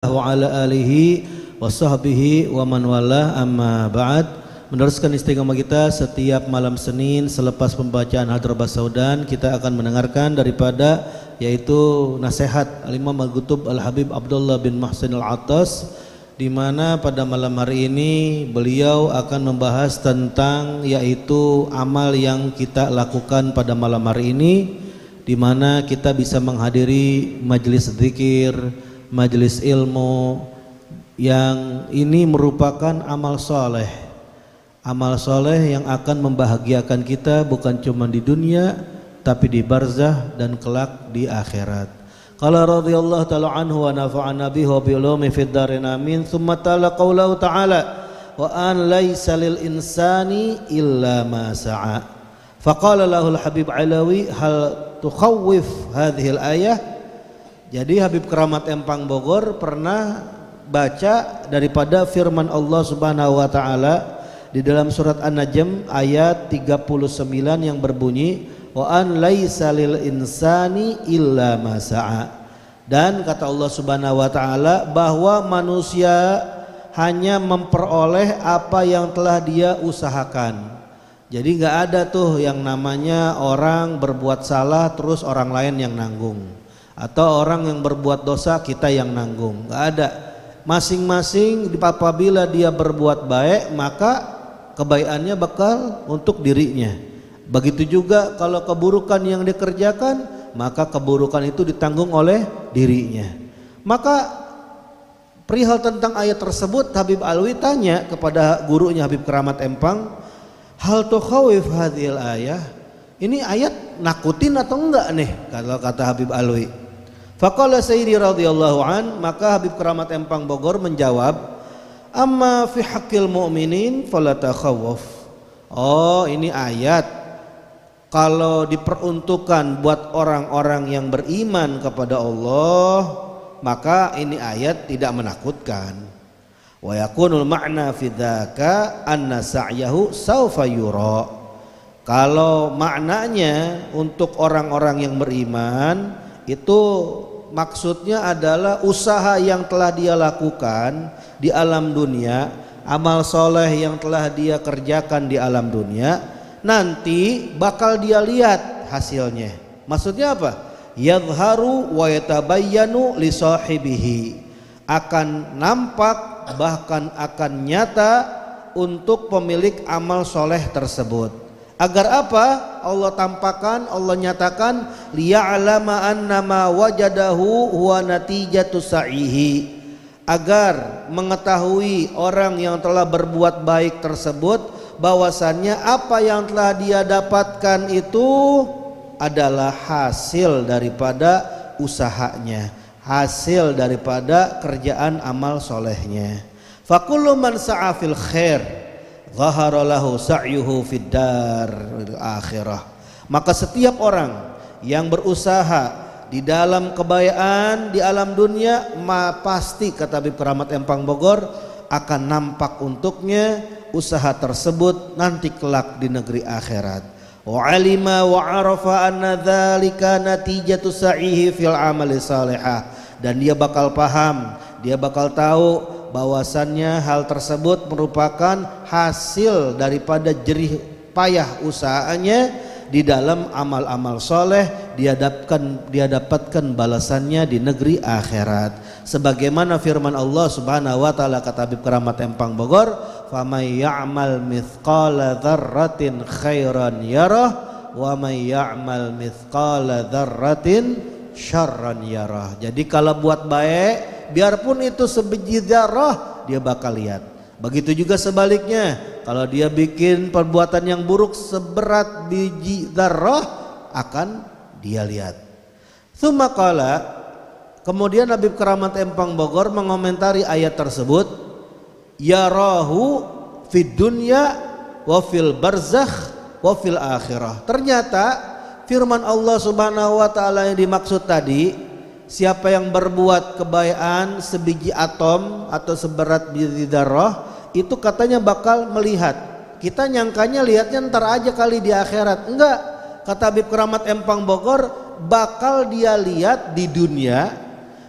wa ala alihi wa sahbihi wa man wala amma ba'd. Meneruskan istiqomah kita setiap malam Senin selepas pembacaan Hadrat Saudan, kita akan mendengarkan daripada yaitu nasihat Al-Imam Al-Qutub Al-Habib Abdullah bin Muhsin Al-Attas, di mana pada malam hari ini beliau akan membahas tentang yaitu amal yang kita lakukan pada malam hari ini, di mana kita bisa menghadiri majelis zikir, majelis ilmu, yang ini merupakan amal soleh yang akan membahagiakan kita bukan cuma di dunia tapi di barzah dan kelak di akhirat. Qala radhiyallahu ta'ala anhu wa nafa'ana bihi wa bi ulumi fid darin amin. Tsumma ta'ala qaulahu ta'ala wa an laisa lil insani illa ma sa'a. Faqala lahu al-Habib Alawi hal tukhawwif hadhihi al-ayah. Jadi Habib Keramat Empang Bogor pernah baca daripada firman Allah Subhanahu wa taala di dalam surat An-Najm ayat 39 yang berbunyi wa an laisa lil insani illa ma sa'a. Dan kata Allah Subhanahu wa taala bahwa manusia hanya memperoleh apa yang telah dia usahakan. Jadi enggak ada tuh yang namanya orang berbuat salah terus orang lain yang nanggung, atau orang yang berbuat dosa kita yang nanggung. Enggak ada. Masing-masing apabila dia berbuat baik maka kebaikannya bakal untuk dirinya. Begitu juga kalau keburukan yang dikerjakan maka keburukan itu ditanggung oleh dirinya. Maka perihal tentang ayat tersebut Habib Alwi tanya kepada gurunya Habib Keramat Empang, hal tukhawif hadhil ayah, ini ayat nakutin atau enggak nih kalau kata Habib Alwi. Faqala Sayyidi radhiyallahu an, maka Habib Keramat Empang Bogor menjawab, amma fi haqqil mu'minin fala takhawuf. Oh, ini ayat kalau diperuntukkan buat orang-orang yang beriman kepada Allah, maka ini ayat tidak menakutkan. Wa yakunul ma'na fi dzaka anna sa'yahu sawfa yura. Kalau maknanya untuk orang-orang yang beriman itu maksudnya adalah usaha yang telah dia lakukan di alam dunia, amal soleh yang telah dia kerjakan di alam dunia, nanti bakal dia lihat hasilnya. Maksudnya apa? Yadharu wa yatabayyanu li sahibihi, akan nampak bahkan akan nyata untuk pemilik amal soleh tersebut. Agar apa? Allah tampakkan, Allah nyatakan, liya'lama annama wajadahu huwa natijatu sa'ihi, agar mengetahui orang yang telah berbuat baik tersebut bahwasannya apa yang telah dia dapatkan itu adalah hasil daripada usahanya, hasil daripada kerjaan amal solehnya. Fakullu man sa'a fil khair zahara lahu sa'yuhu fid dar akhirah. Maka setiap orang yang berusaha di dalam kebaikan di alam dunia, pasti kata Habib Keramat Empang Bogor akan nampak untuknya usaha tersebut nanti kelak di negeri akhirat. Wa alima wa arafa anna dzalika natijatu sa'ihi fil amali salihah, dan dia bakal paham, dia bakal tahu bahwasannya hal tersebut merupakan hasil daripada jerih payah usahanya di dalam amal-amal soleh, dia dapatkan balasannya di negeri akhirat. Sebagaimana firman Allah Subhanahu wa taala kata Habib Keramat Empang Bogor, "Famay ya'mal mithqala dzarratin khairan yarah wa may ya'mal mithqala dzarratin syarran yarah." Jadi kalau buat baik, biarpun itu sebiji zarah, dia bakal lihat. Begitu juga sebaliknya, kalau dia bikin perbuatan yang buruk seberat biji zarah, akan dia lihat. Tsumma qala, kemudian Habib Keramat Empang Bogor mengomentari ayat tersebut, yarahu fid dunya wa fil barzakh wa fil akhirah. Ternyata firman Allah Subhanahu wa taala yang dimaksud tadi, siapa yang berbuat kebaikan sebiji atom atau seberat biji dzarrah, itu katanya bakal melihat. Kita nyangkanya lihatnya ntar aja kali di akhirat. Enggak, kata Habib Keramat Empang Bogor, bakal dia lihat di dunia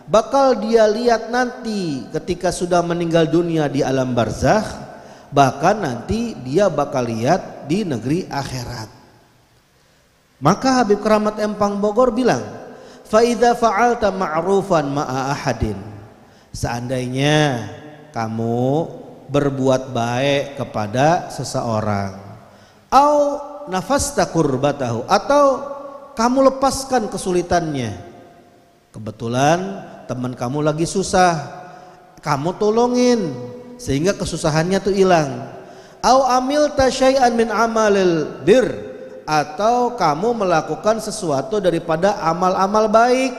bakal dia lihat nanti ketika sudah meninggal dunia di alam barzakh, bahkan nanti dia bakal lihat di negeri akhirat. Maka Habib Keramat Empang Bogor bilang, fa idza fa'alta ma'rufan ma'a ahadin, seandainya kamu berbuat baik kepada seseorang, au nafasta kurbatahu, atau kamu lepaskan kesulitannya. Kebetulan teman kamu lagi susah, kamu tolongin sehingga kesusahannya tuh hilang. Au amilta syai'an min amalil bir, atau kamu melakukan sesuatu daripada amal-amal baik.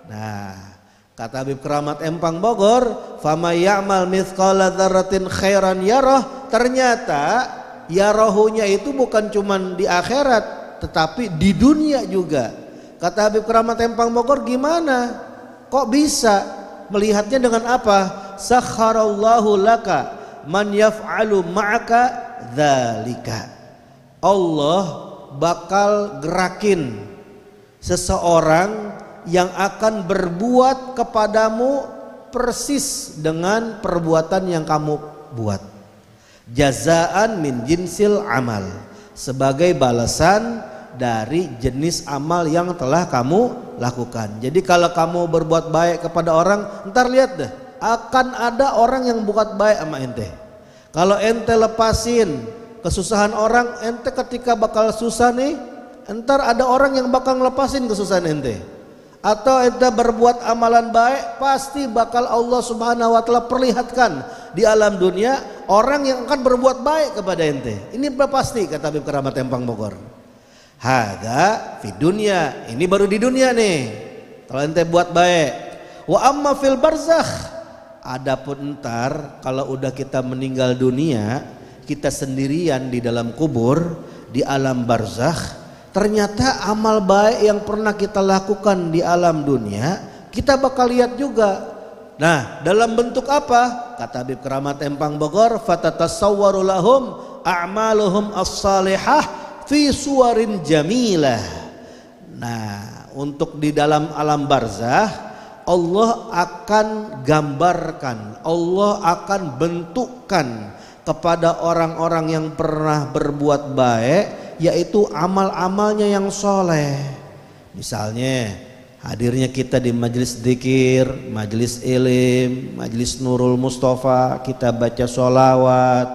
Nah, kata Habib Keramat Empang Bogor, fama ya'mal mithqala dzarratin khairan yarah, ternyata yarahunya itu bukan cuman di akhirat tetapi di dunia juga. Kata Habib Keramat Empang Bogor, gimana? Kok bisa? Melihatnya dengan apa? Sakharallahu laka man yaf'alu ma'aka dzalika. Allah bakal gerakin seseorang yang akan berbuat kepadamu persis dengan perbuatan yang kamu buat. Jazaan min jinsil amal, sebagai balasan dari jenis amal yang telah kamu lakukan. Jadi kalau kamu berbuat baik kepada orang, ntar lihat deh, akan ada orang yang buat baik sama ente. Kalau ente lepasin kesusahan orang, ente ketika bakal susah nih, ntar ada orang yang bakal ngelepasin kesusahan ente. Atau ente berbuat amalan baik, pasti bakal Allah Subhanahu wa taala perlihatkan di alam dunia orang yang akan berbuat baik kepada ente. Ini pasti, kata Habib Keramat Empang Bogor. Hadza fi dunya, ini baru di dunia nih. Kalau ente buat baik. Wa amma fil barzakh, adapun entar kalau udah kita meninggal dunia, kita sendirian di dalam kubur, di alam barzakh, ternyata amal baik yang pernah kita lakukan di alam dunia kita bakal lihat juga. Nah, dalam bentuk apa? Kata Habib Keramat Empang Bogor, fatatasawwaru lahum a'maluhum as-salihah fi suwarin jamilah. Nah, untuk di dalam alam barzakh, Allah akan gambarkan, Allah akan bentukkan kepada orang-orang yang pernah berbuat baik, yaitu amal-amalnya yang soleh. Misalnya hadirnya kita di majelis dzikir, majelis ilim, majelis Nurul Mustafa, kita baca sholawat,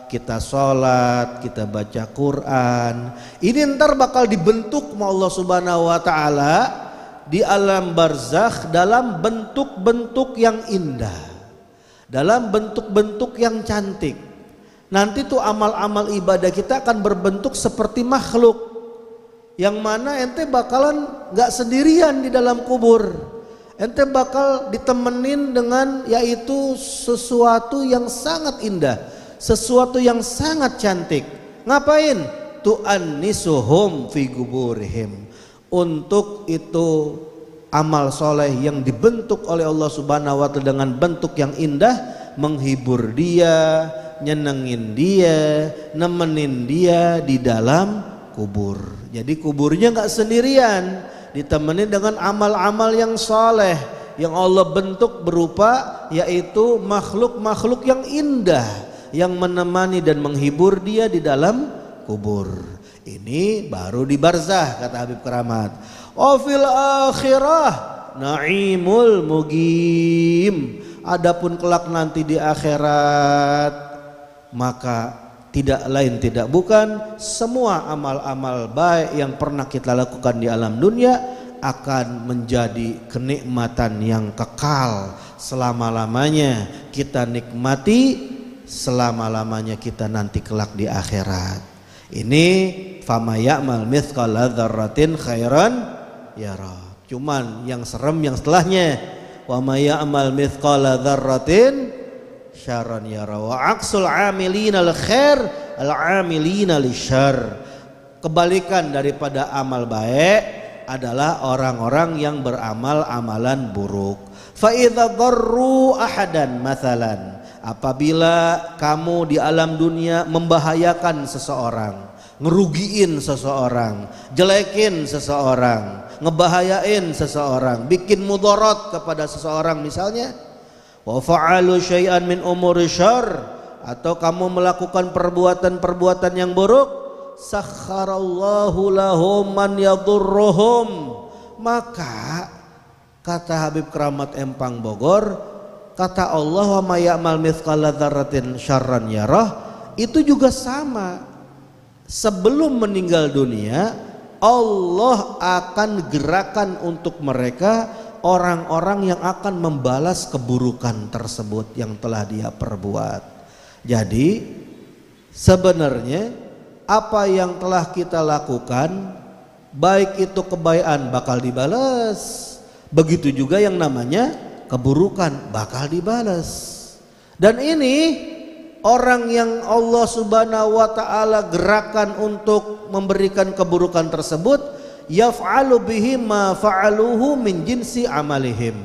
kita sholat, kita baca Quran. Ini ntar bakal dibentuk sama Allah Subhanahu wa taala di alam barzakh dalam bentuk-bentuk yang indah, dalam bentuk-bentuk yang cantik. Nanti tuh amal-amal ibadah kita akan berbentuk seperti makhluk, yang mana ente bakalan gak sendirian di dalam kubur. Ente bakal ditemenin dengan yaitu sesuatu yang sangat indah, sesuatu yang sangat cantik. Ngapain? Tu'annisuhum fi kuburihim. Untuk itu amal soleh yang dibentuk oleh Allah Subhanahu wa taala dengan bentuk yang indah, menghibur dia, nyenengin dia, nemenin dia di dalam kubur. Jadi kuburnya gak sendirian, ditemenin dengan amal-amal yang soleh yang Allah bentuk berupa yaitu makhluk-makhluk yang indah yang menemani dan menghibur dia di dalam kubur. Ini baru di barzakh, kata Habib Keramat. Wa fil akhirah naimul mugim. Adapun kelak nanti di akhirat, maka tidak lain tidak bukan semua amal-amal baik yang pernah kita lakukan di alam dunia akan menjadi kenikmatan yang kekal selama-lamanya kita nikmati, selama-lamanya kita nanti kelak di akhirat. Ini fama ya'mal mithqala dzarratin khairan yara. Cuman yang serem yang setelahnya, wa may ya'mal mithqala dzarratin syarran yara wa aksul amilina al khair al amilina lisyarr. Kebalikan daripada amal baik adalah orang-orang yang beramal amalan buruk. Fa idza darru ahadan mathalan, apabila kamu di alam dunia membahayakan seseorang, ngerugiin seseorang, jelekin seseorang, ngebahayain seseorang, bikin mudarat kepada seseorang misalnya, wa fa'alu syai'an min umuri syarr, atau kamu melakukan perbuatan-perbuatan yang buruk, sakharallahu lahum man yadurruhum, maka kata Habib Keramat Empang Bogor, kata Allah, wa may ya'mal mithqala dzarratin syarran yarah, itu juga sama. Sebelum meninggal dunia, Allah akan gerakan untuk mereka orang-orang yang akan membalas keburukan tersebut yang telah dia perbuat. Jadi sebenarnya apa yang telah kita lakukan, baik itu kebaikan bakal dibalas, begitu juga yang namanya keburukan bakal dibalas. Dan ini orang yang Allah Subhanahu wa taala gerakan untuk memberikan keburukan tersebut, yaf'alu bihi ma fa'aluhu min jinsi amalihim.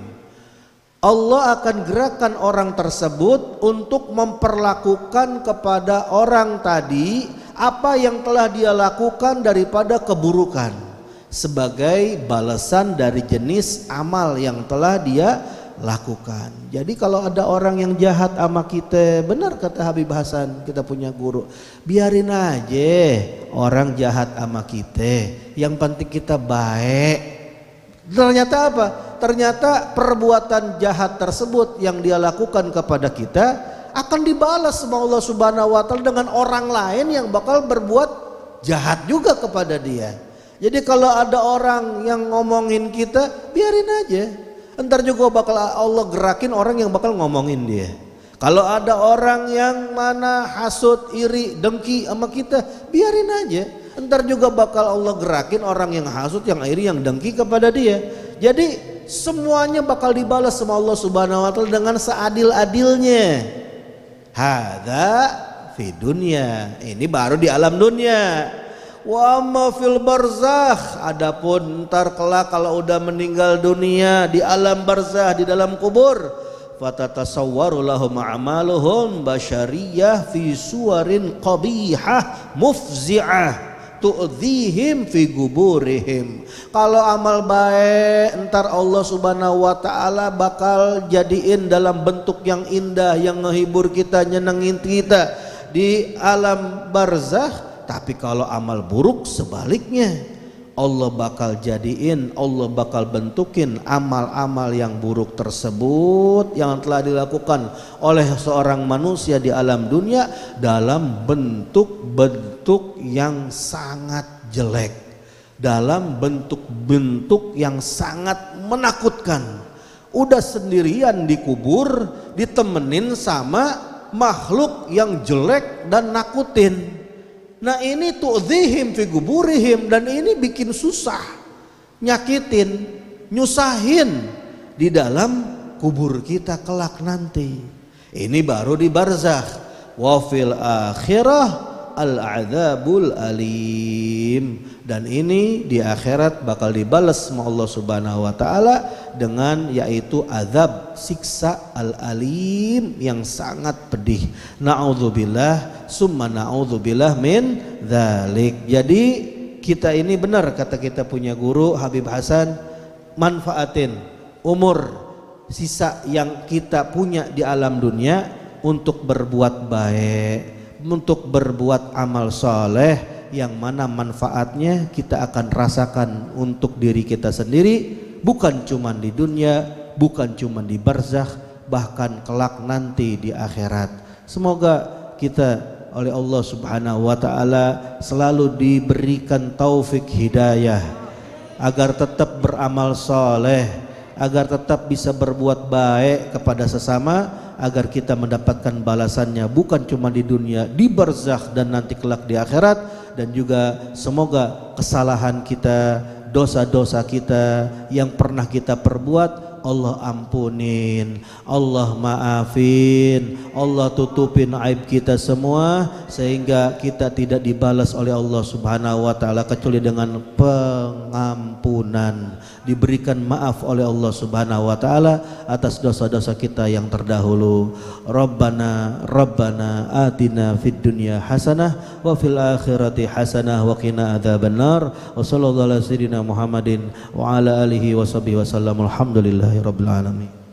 Allah akan gerakan orang tersebut untuk memperlakukan kepada orang tadi apa yang telah dia lakukan daripada keburukan sebagai balasan dari jenis amal yang telah dia lakukan. Jadi kalau ada orang yang jahat sama kita, benar kata Habib Hasan, kita punya guru, biarin aja orang jahat sama kita, yang penting kita baik. Ternyata apa? Ternyata perbuatan jahat tersebut yang dia lakukan kepada kita akan dibalas sama Allah Subhanahu wa taala dengan orang lain yang bakal berbuat jahat juga kepada dia. Jadi kalau ada orang yang ngomongin kita, biarin aja. Entar juga bakal Allah gerakin orang yang bakal ngomongin dia. Kalau ada orang yang mana hasut, iri, dengki sama kita, biarin aja. Entar juga bakal Allah gerakin orang yang hasut, yang iri, yang dengki kepada dia. Jadi semuanya bakal dibalas sama Allah Subhanahu wa taala dengan seadil-adilnya. Hadza fi dunya. Ini baru di alam dunia. Wa amma fil barzakh, adapun ntar kelak kalau udah meninggal dunia di alam barzakh, di dalam kubur, fatatasawwaru lahum a'maluhum basyariyah fi suwarin qabihah mufzi'ah tu'dhihim fi guburihim. Kalau amal baik ntar Allah Subhanahu wa taala bakal jadiin dalam bentuk yang indah, yang menghibur kita, nyenengin kita di alam barzakh. Tapi kalau amal buruk sebaliknya, Allah bakal jadiin, Allah bakal bentukin amal-amal yang buruk tersebut yang telah dilakukan oleh seorang manusia di alam dunia dalam bentuk-bentuk yang sangat jelek, dalam bentuk-bentuk yang sangat menakutkan. Udah sendirian di kubur, ditemenin sama makhluk yang jelek dan nakutin. Nah ini tu'dhihim fi guburihim, dan ini bikin susah, nyakitin, nyusahin di dalam kubur kita kelak nanti. Ini baru di barzakh. Wa fil akhirah al-adzabul alim, dan ini di akhirat bakal dibalas sama Allah Subhanahu wa taala dengan yaitu azab, siksa al-alim yang sangat pedih. Na'udzubillah summa na'udzubillah min dzalik. Jadi kita ini benar kata kita punya guru Habib Hasan, manfaatin umur sisa yang kita punya di alam dunia untuk berbuat baik, untuk berbuat amal soleh yang mana manfaatnya kita akan rasakan untuk diri kita sendiri, bukan cuma di dunia, bukan cuma di barzakh, bahkan kelak nanti di akhirat. Semoga kita oleh Allah Subhanahu wa taala selalu diberikan taufik hidayah agar tetap beramal soleh, agar tetap bisa berbuat baik kepada sesama, agar kita mendapatkan balasannya bukan cuma di dunia, di barzakh, dan nanti kelak di akhirat. Dan juga semoga kesalahan kita, dosa-dosa kita yang pernah kita perbuat, Allah ampunin, Allah maafin, Allah tutupin aib kita semua, sehingga kita tidak dibalas oleh Allah Subhanahu wa taala kecuali dengan pengampunan diberikan maaf oleh Allah Subhanahu wa taala atas dosa-dosa kita yang terdahulu. Rabbana atina fid dunya hasanah wa fil akhirati hasanah wa qina adzabannar. Wa sallallahu ala sayyidina Muhammadin wa ala alihi wa sahbihi wasallam. Alhamdulillahirabbil alamin.